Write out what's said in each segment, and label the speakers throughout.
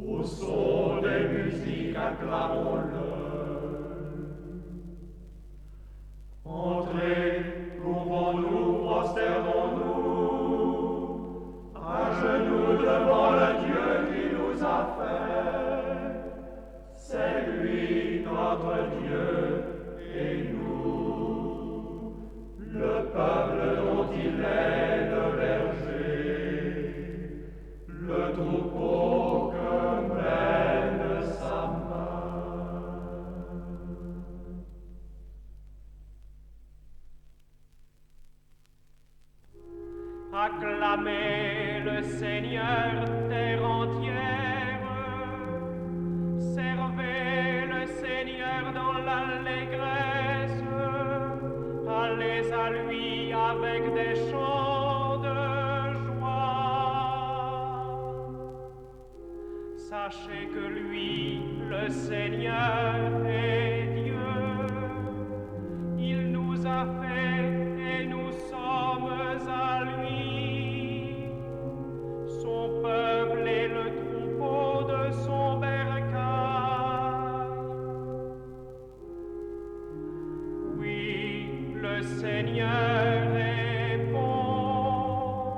Speaker 1: Au son des musiques, acclamons-le. Entrez, couvrons-nous, prosternons-nous, à genoux devant le Dieu qui nous a fait. C'est lui notre Dieu et nous, le peuple dont il est le berger, le troupeau que mène sa main.
Speaker 2: Acclamez le Seigneur, terre entière. Servez le Seigneur dans l'allégresse. Allez à lui avec des chants de joie. Sachez que lui, le Seigneur, est Dieu. Il nous a fait et nous sommes à lui. Son peuple est le troupeau de son bercail. Oui, le Seigneur est bon.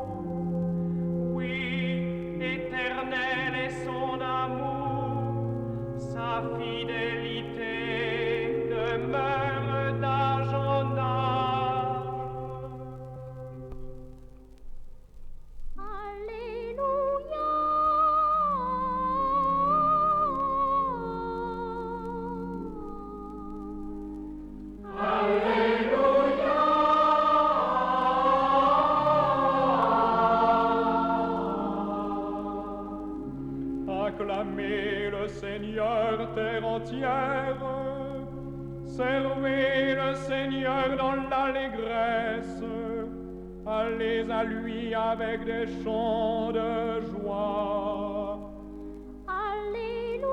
Speaker 2: Oui, éternel est son amour. Sa fidélité demeure d'âge en âge.
Speaker 3: Alléluia.
Speaker 4: Acclamez le Seigneur, terre entière. Servez le Seigneur dans l'allégresse. Allez à lui avec des chants de joie.
Speaker 3: Alléluia.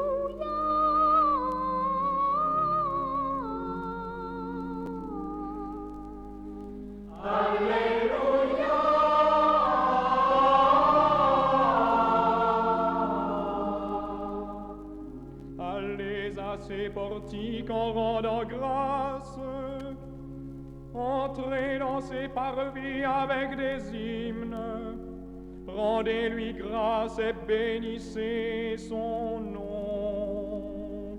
Speaker 4: Allez à ses portiques en rendant grâce. Entrez dans ses parvis avec des hymnes. Rendez-lui grâce et bénissez son nom.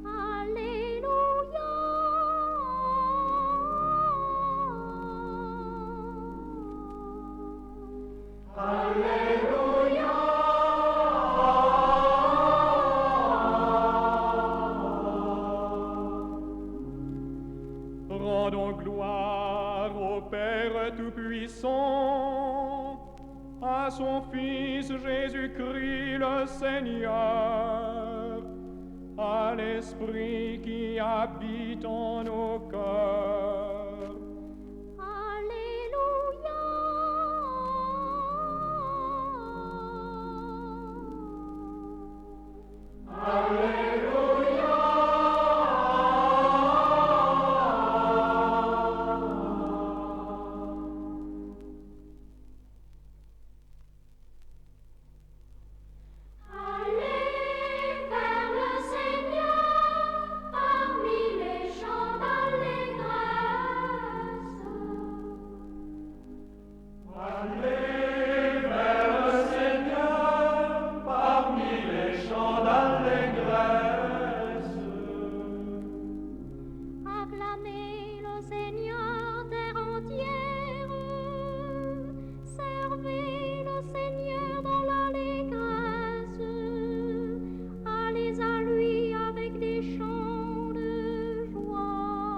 Speaker 3: Alléluia.
Speaker 4: Rendons gloire au Père Tout-Puissant, à son Fils Jésus-Christ le Seigneur, à l'Esprit qui habite en nos cœurs.
Speaker 3: Alléluia.
Speaker 5: Allez vers le Seigneur parmi les chants d'allégresse.
Speaker 1: Allez vers le Seigneur parmi les chants d'allégresse.
Speaker 3: Acclamez le Seigneur, terre entière. Servez le Seigneur dans l'allégresse. Allez à lui avec des chants de joie.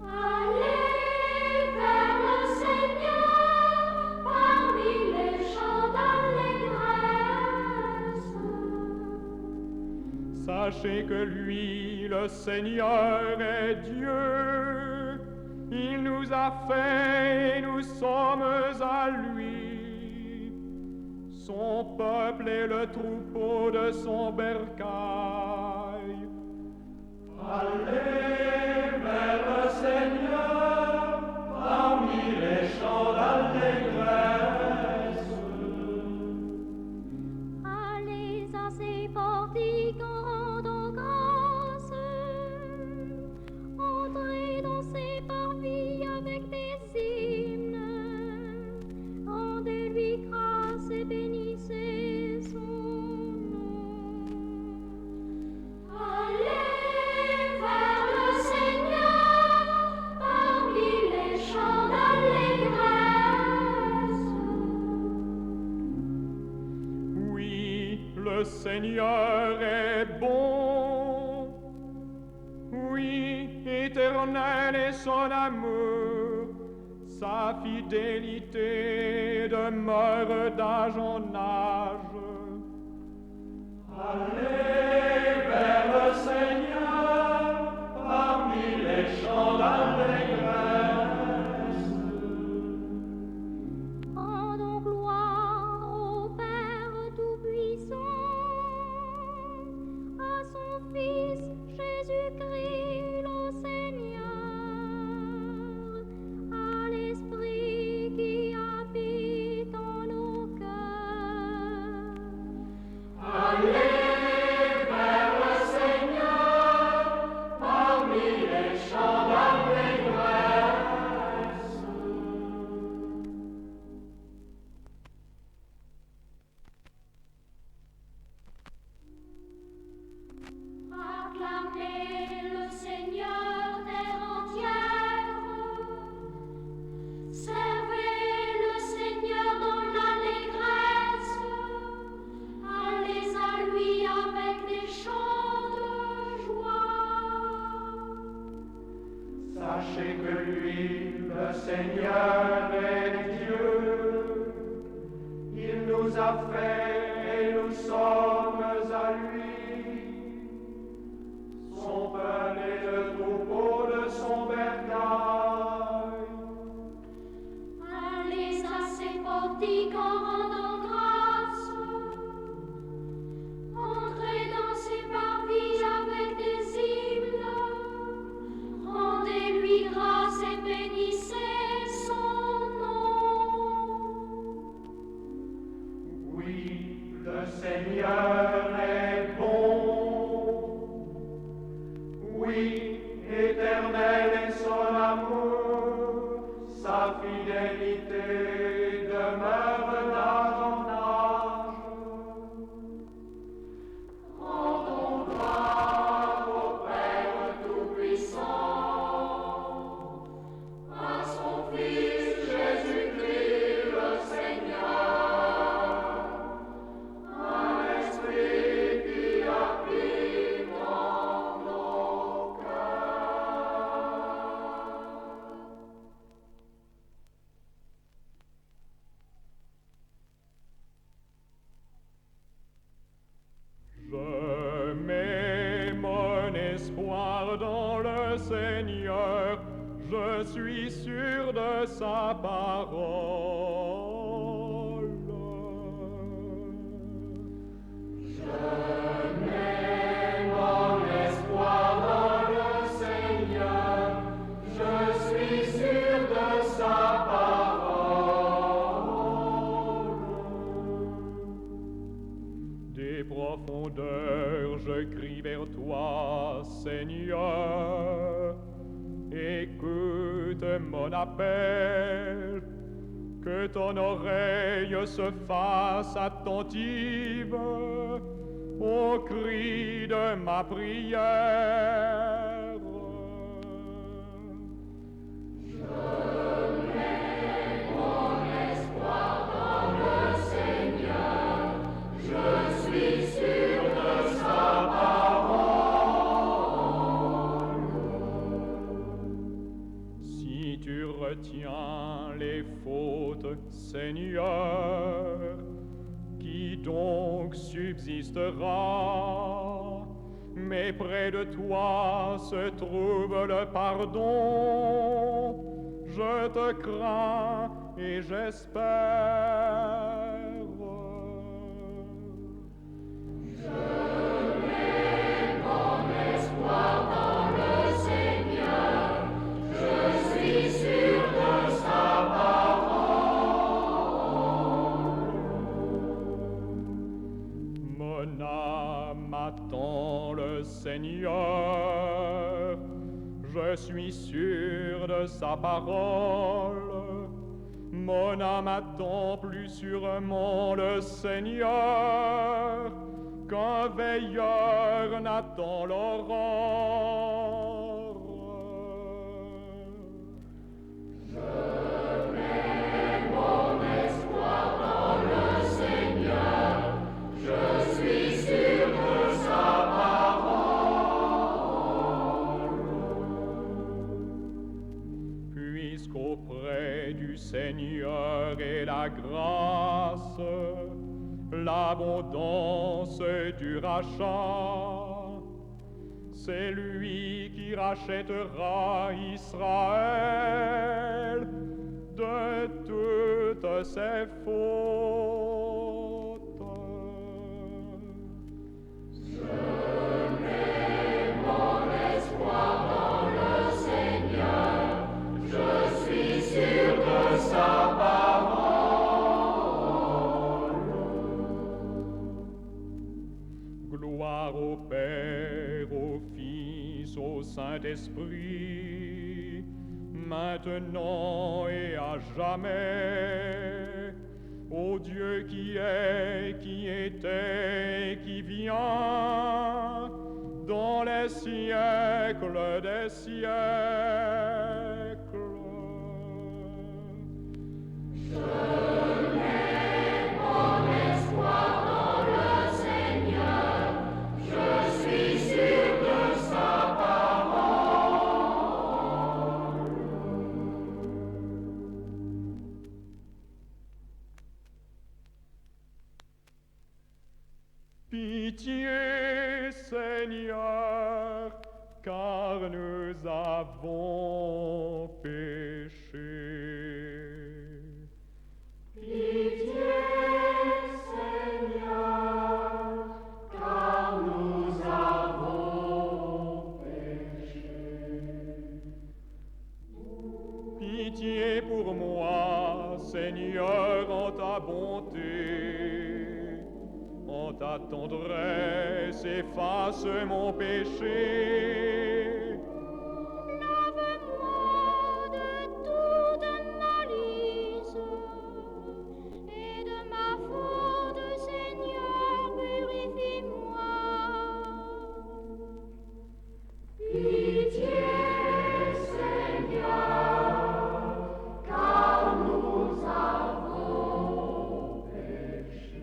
Speaker 5: Allez vers le Seigneur parmi les chants d'allégresse.
Speaker 4: Sachez que lui, le Seigneur, est Dieu. Il nous a fait et nous sommes à lui. Son peuple est le troupeau de son bercail.
Speaker 1: Allez vers le Seigneur parmi les chants d'allégresse.
Speaker 3: Allez
Speaker 4: Seigneur est bon. Oui, éternel est son amour, sa fidélité demeure d'âge en âge.
Speaker 1: Allez vers le Seigneur parmi les chants d'allégresse.
Speaker 3: Rendons gloire au Père Tout-Puissant, à son Fils Jésus-Christ le Seigneur, à l'Esprit qui habite en nos cœurs.
Speaker 1: Allez vers le Seigneur parmi les chants d'allégresse.
Speaker 5: Acclamez le Seigneur terre entière. Servez le Seigneur dans l'allégresse. Allez à lui avec des chants de joie.
Speaker 1: Sachez que lui, le Seigneur, est Dieu. Il nous a fait et nous sommes à lui. Son peuple et le troupeau de son bercail.
Speaker 5: Allez à ses portiques en rendant grâce. Entrez dans ses parvis avec des hymnes. Rendez-lui grâce et bénissez son nom.
Speaker 1: Oui, le Seigneur est bon. Oui, éternel est son amour, sa fidélité demeure d'âge en âge. Rendons gloire au Père Tout-Puissant, à son Fils Jésus-Christ le Seigneur, à l'Esprit qui habite en nos cœurs.
Speaker 4: Je mets mon espoir dans le Seigneur, je suis sûr de sa parole.
Speaker 1: Mon espoir dans le Seigneur, je suis sûr de sa parole.
Speaker 4: Des profondeurs je crie vers toi, Seigneur. Écoute mon appel, que ton oreille se fasse attentive au cri de ma prière.
Speaker 1: Je suis sûr de sa parole.
Speaker 4: Si tu retiens les fautes, Seigneur, qui donc subsistera? Mais près de toi se trouve le pardon. Je te crains et j'espère. Mon âme attend le Seigneur, je suis sûr de sa parole. Mon âme attend plus sûrement le Seigneur qu'un veilleur n'attend l'aurore.
Speaker 1: Je suis sûr
Speaker 4: Seigneur est la grâce, l'abondance du rachat. C'est lui qui rachètera Israël de toutes ses fautes. Gloire au Père, au Fils, au Saint-Esprit, maintenant et à jamais, au Dieu qui est, qui était, qui vient, dans les siècles des siècles. Pitié, Seigneur, car nous avons péché.
Speaker 1: Pitié, Seigneur, car nous avons péché.
Speaker 4: Pitié pour moi, Seigneur, en ta bonté. En ta tendresse, efface mon péché.
Speaker 3: Lave-moi de toute malice et de ma faute, Seigneur, purifie-moi.
Speaker 1: Pitié, Seigneur, car nous avons péché.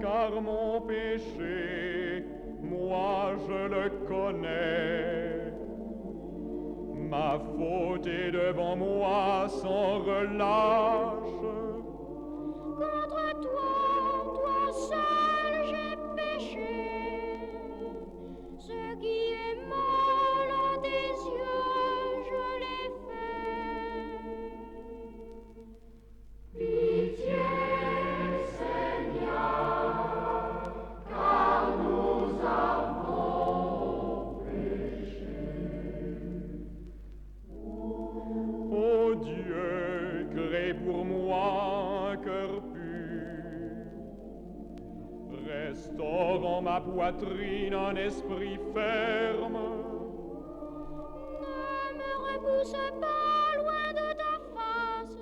Speaker 4: Car mon péché, moi je le connais. Ma faute est devant moi sans relâche.
Speaker 3: Contre toi, toi seul, j'ai péché. Ce qui est mal à tes yeux, je l'ai fait.
Speaker 1: Pitié, Seigneur, car nous avons péché.
Speaker 4: Ô Dieu, crée pour moi un cœur pur. Restaure en ma poitrine un esprit ferme.
Speaker 3: Ne me repousse pas loin de ta face.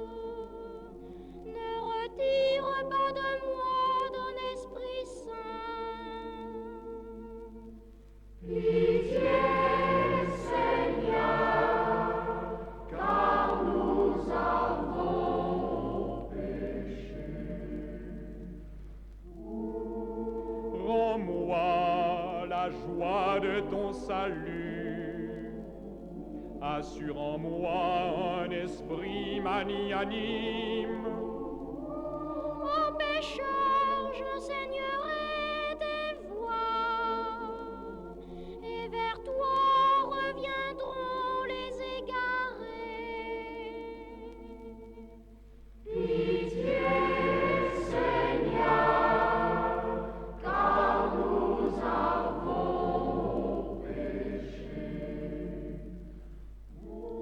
Speaker 3: Ne retire pas de moi ton Esprit Saint.
Speaker 1: Pitié, Seigneur, car nous avons péché.
Speaker 4: Rends-moi la joie de ton salut. Assure en moi un esprit magnanime.
Speaker 3: Ô pécheurs, j'enseignerai tes voies, et vers toi reviendront les égarés.
Speaker 1: Pitié, Seigneur, car nous avons péché.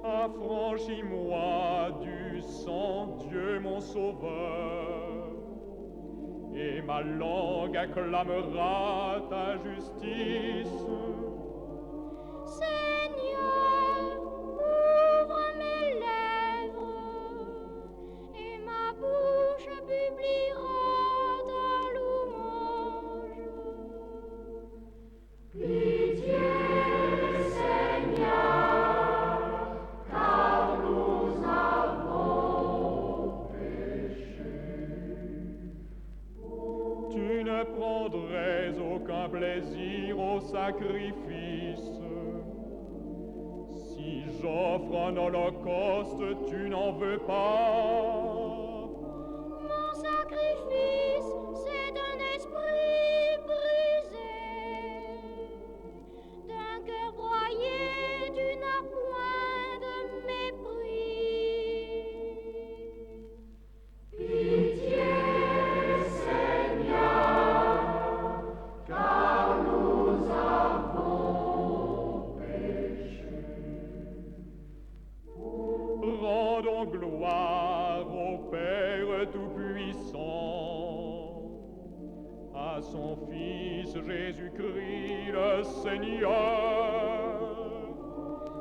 Speaker 4: Affranchis-moi du sang, Dieu mon sauveur, et ma langue acclamera ta justice.
Speaker 3: Seigneur, ouvre mes lèvres, et ma bouche publiera ta louange.
Speaker 1: Pitié, Seigneur, car nous avons péché.
Speaker 4: Tu ne prendrais aucun plaisir au sacrifice. Si Si j'offre un holocauste, tu n'en veux pas.
Speaker 3: Mon sacrifice, c'est d'un esprit brisé, d'un cœur broyé, tu n'as point de mépris.
Speaker 1: Pitié, Seigneur, car nous avons péché.
Speaker 4: Rendons gloire au Père Tout-Puissant, à son Fils Jésus-Christ le Seigneur.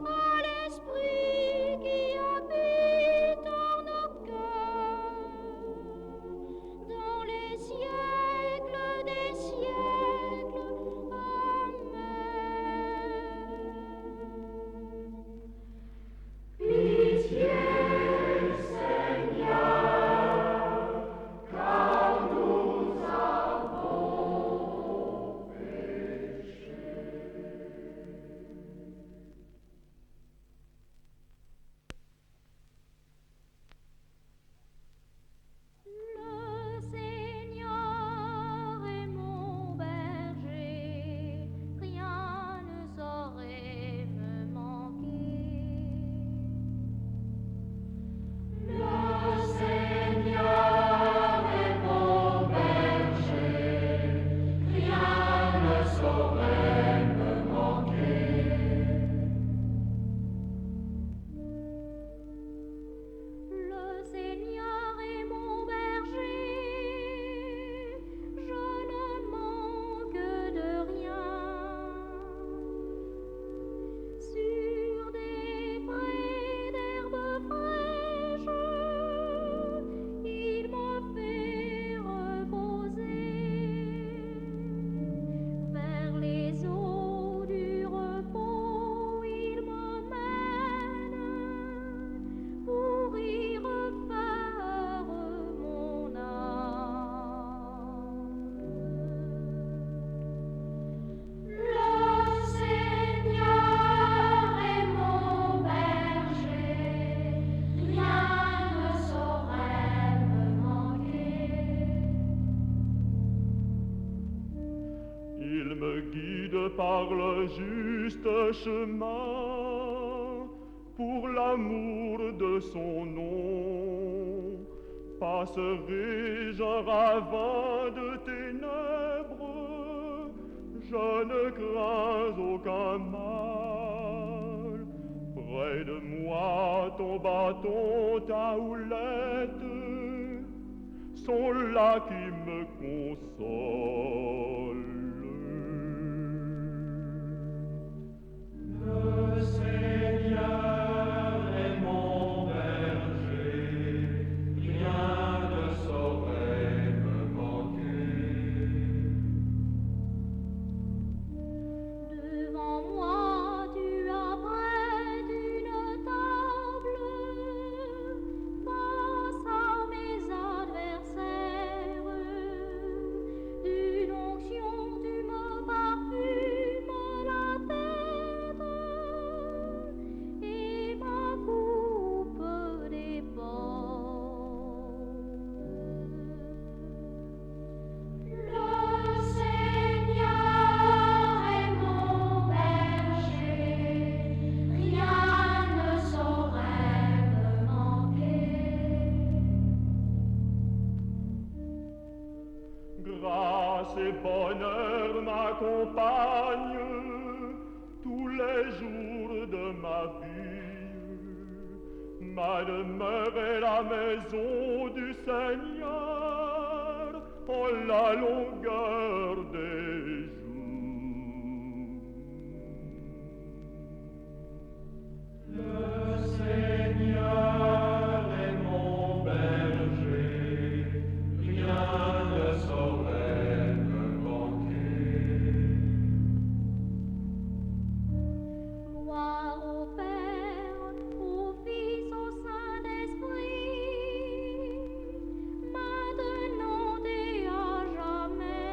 Speaker 3: À l'esprit qui habite en nos cœurs, dans les siècles des siècles. Amen.
Speaker 1: Pitié, Seigneur, car nous avons péché.
Speaker 3: Le Seigneur est mon berger, rien ne saurait me manquer.
Speaker 1: Le Seigneur est mon berger, rien ne saurait me manquer.
Speaker 3: Le Seigneur est mon berger, je ne manque de rien. Sur des prés d'herbes fraîches, il me fait reposer. Vers les eaux du repos, il m'emmène pour y refaire mon âme.
Speaker 5: Le Seigneur est mon berger, rien ne saurait me manquer.
Speaker 4: Il me guide par le juste chemin, pour l'amour de son nom. Passerai-je un ravin de ténèbres, je ne crains aucun mal. Près de moi, ton bâton, ta houlette, sont là qui me consolent.
Speaker 1: Le Seigneur est mon berger, rien ne saurait me manquer.
Speaker 3: Devant moi, tu apprêtes une table face à mes adversaires. D'une onction, tu me parfumes la tête et ma coupe déborde.
Speaker 5: Le Seigneur est mon berger, rien ne saurait me manquer.
Speaker 4: Grâce et bonheur m'accompagnent tous les jours de ma vie. Ma demeure est la maison du Seigneur en la longueur des jours.
Speaker 1: Le Seigneur est mon berger, rien ne saurait me manquer.
Speaker 3: Gloire au Père, au Fils, au Saint-Esprit, maintenant et à jamais.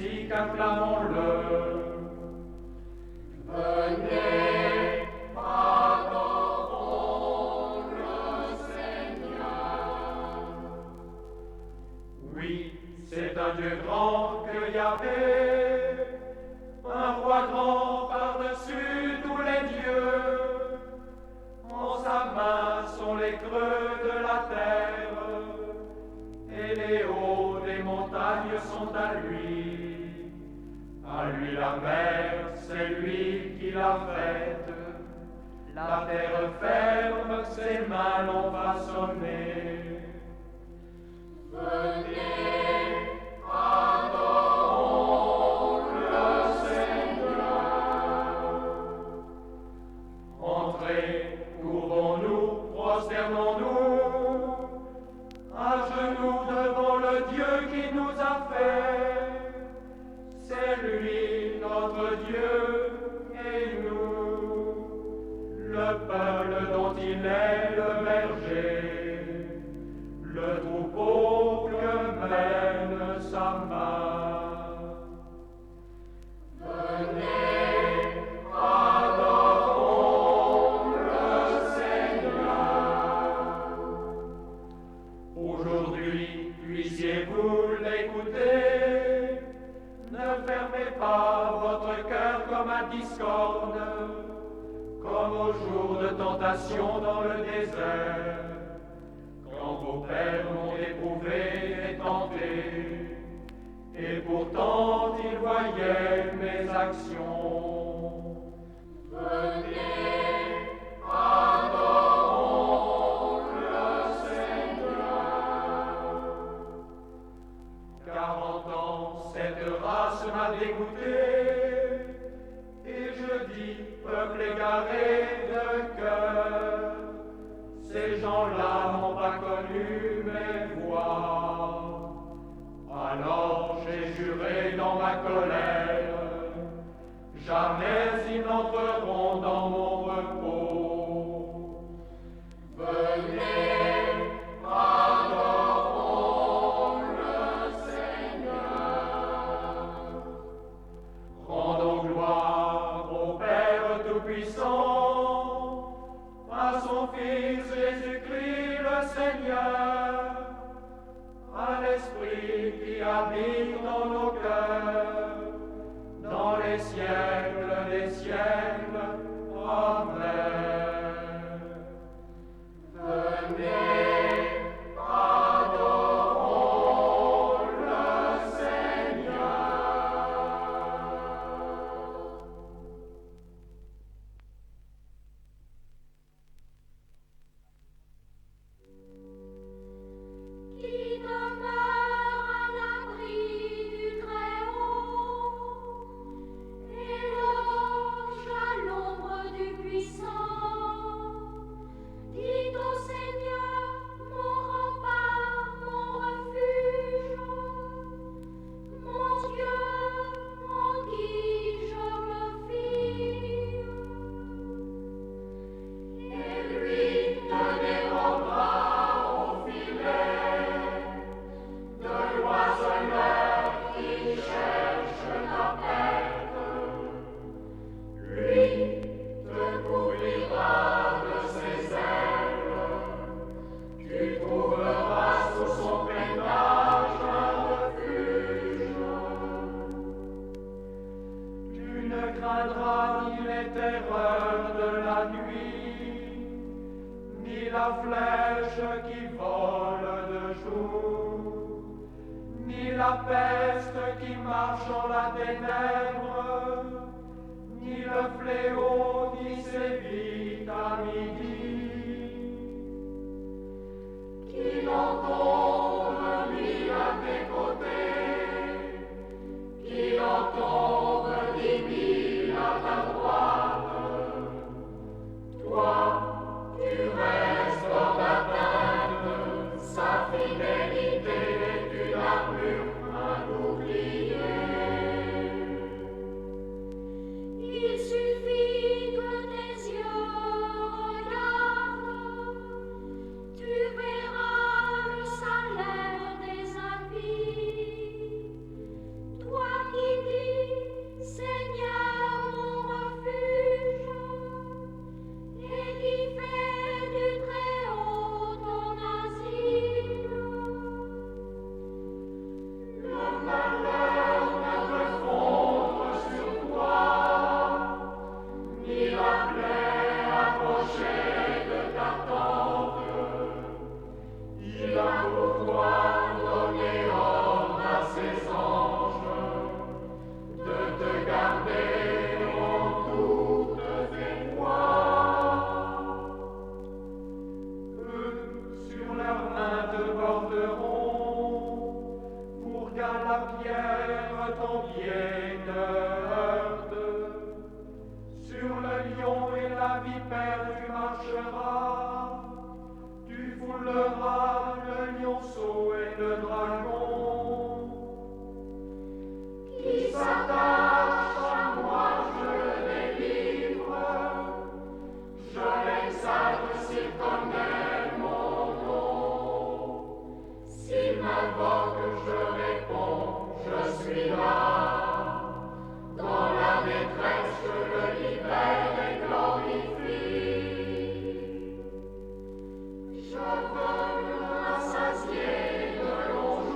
Speaker 1: musique, acclamons-le. Venez, adorons le Seigneur. Oui, c'est un Dieu grand que Yahvé, un roi grand par-dessus tous les dieux. En sa main sont les creux de la terre, et les hauts des montagnes sont à lui. À lui la mer, c'est lui qui l'a faite. La terre ferme, ses mains l'ont façonnée. Venez, adorons le Seigneur. Entrez, courbons-nous, prosternons-nous, à genoux devant le Dieu qui nous a fait. C'est lui, notre Dieu, et nous, le peuple dont il est le berger, le troupeau que mène sa main. Venez, adorons le Seigneur. Aujourd'hui, puissiez-vous l'écouter. Ne fermez pas votre cœur comme à discorde, comme au jour de tentation dans le désert, quand vos pères m'ont éprouvé et tenté, et pourtant ils voyaient mes actions. Venez, adorons le Seigneur. 40 ans, cette race m'a dégoûté, et je dis, peuple égaré de cœur, ces gens-là n'ont pas connu mes voies. Alors j'ai juré dans ma colère, jamais ils n'entreront dans mon repos. Venez, adorons le Seigneur. Rendons gloire au Père Tout-Puissant, à son Fils Jésus-Christ le Seigneur, à l'Esprit qui habite dans nos cœurs, dans les siècles des siècles. Amen. Venez, adorons le Seigneur.
Speaker 5: Qui demeure à l'abri du Très-Haut et loge à l'ombre du Puissant, dit au Seigneur, mon rempart, mon refuge, mon Dieu en qui je me fie. Et lui te dérobera au filet de l'oiseleur qui cherche ta perte. Lui te couvrira de ses ailes, tu trouveras sous son pétage un refuge. Tu ne craindras ni les terreurs de la nuit, ni la flèche qui vole de jour, ni la peste qui marche en la ténèbre, ni le fléau qui sévit à midi. Qu'il en tombe 1000 à tes côtés, qu'il en tombe 10 000 à ta droite, toi, tu restes hors d'atteinte. Sa fidélité est une armure à l'oublier. Il suffit que tes yeux
Speaker 1: vipère tu marcheras, tu fouleras le lionceau et le dragon. Qui s'attache à moi, je le délivre, je l'exalte s'il connaît mon nom. S'il m'invoque, je réponds, je suis là. Dans la détresse, je le libère et glorifie. Je veux me rassasier de longs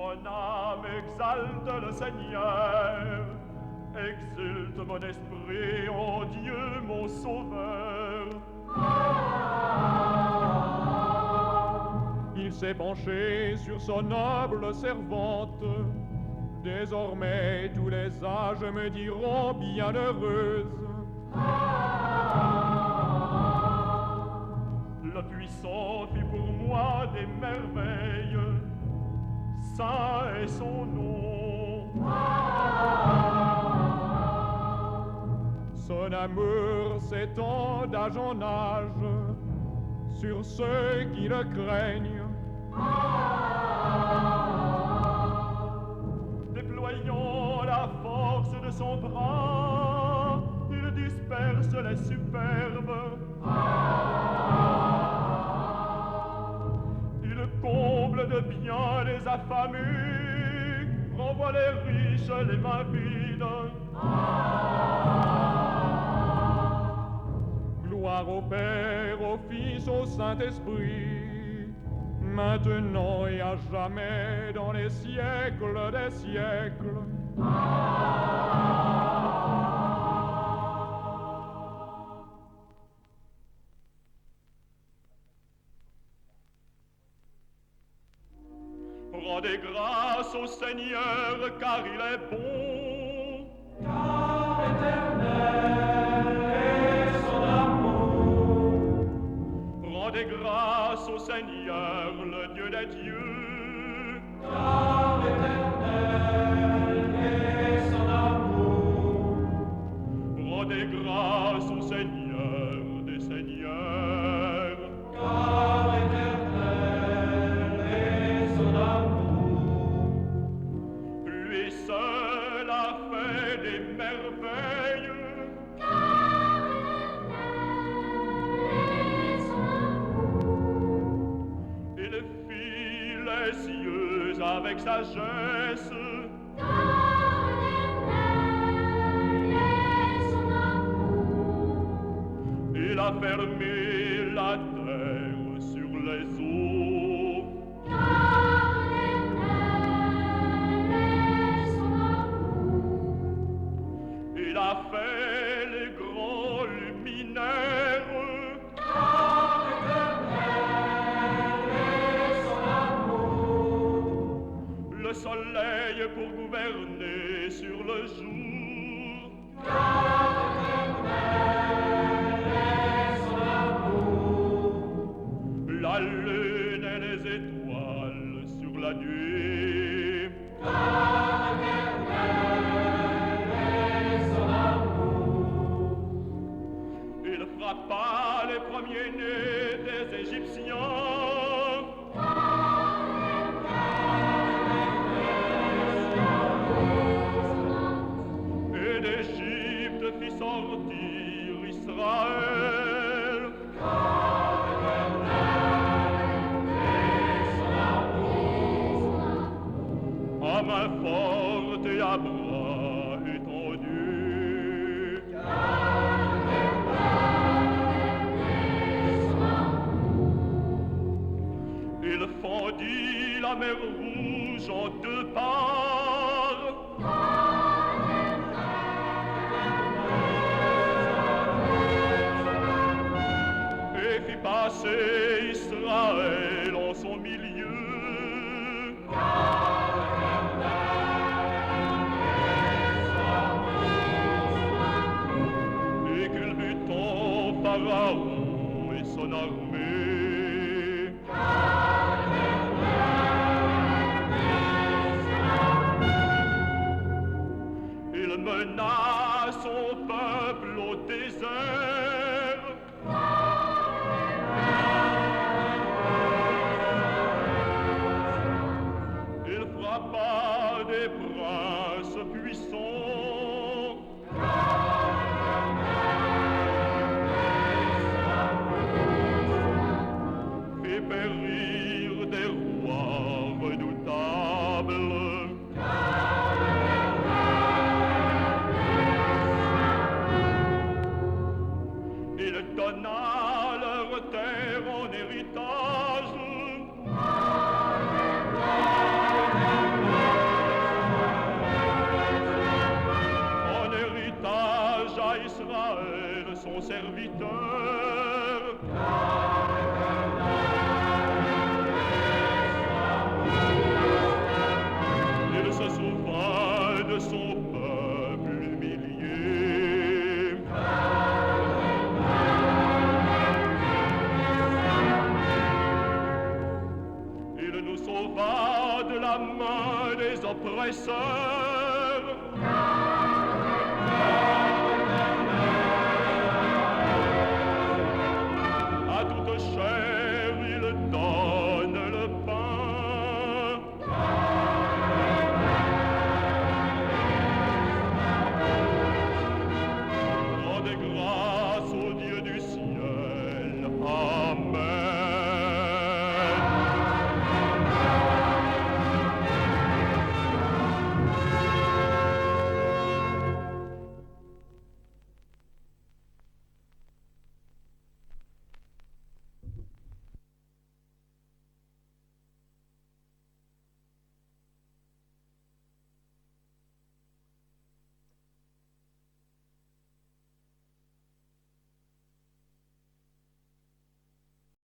Speaker 4: Mon âme exalte le Seigneur, exulte mon esprit, ô Dieu mon sauveur. Il s'est penché sur son noble servante, désormais tous les âges me diront bienheureuse. Le puissant fit pour moi des merveilles, saint est son nom. Son amour s'étend d'âge en âge sur ceux qui le craignent. Déployant la force de son bras, il disperse les superbes. Il comble de bien les affamés, renvoie les riches les mains vides. Gloire au Père, au Fils, au Saint-Esprit, maintenant et à jamais, dans les siècles des siècles. Rendez grâce au Seigneur, car il est bon.
Speaker 1: Car éternel est son amour.
Speaker 4: Rendez grâce au Seigneur, le Dieu des dieux.
Speaker 1: Car éternel est son amour.
Speaker 4: Rendez grâce au Seigneur des seigneurs.
Speaker 1: Car éternel est son amour.
Speaker 4: Lui seul a fait des merveilles.
Speaker 5: Car éternel est son amour.
Speaker 4: Il fit les cieux avec sagesse.
Speaker 5: Car éternel est son amour.
Speaker 4: Il a fermé la terre sur les eaux.
Speaker 5: Car éternel est son amour.
Speaker 4: Il a fait les grands luminaires.
Speaker 1: Car éternel est son amour.
Speaker 4: Le soleil pour gouverner sur le jour.
Speaker 1: Car éternel est son amour.
Speaker 4: La lune et les étoiles sur la nuit.
Speaker 1: Car éternel est son amour.
Speaker 4: Il frappa les premiers-nés des Égyptiens. Et d'Égypte fit sortir Israël.
Speaker 1: Car éternel est son amour.
Speaker 4: À main forte et à bras étendus. Il fendit la mer Rouge en deux parts. Et fit passer Israël en son milieu. Et culbutant Pharaon et son armée. Il mena son peuple au désert. Il frappa des princes puissants. Fit périr des rois redoutables. Il donna leur terre en héritage.
Speaker 1: Car
Speaker 4: serviteur. Il se sauva de son peuple humilié. Il nous sauva de la main des oppresseurs.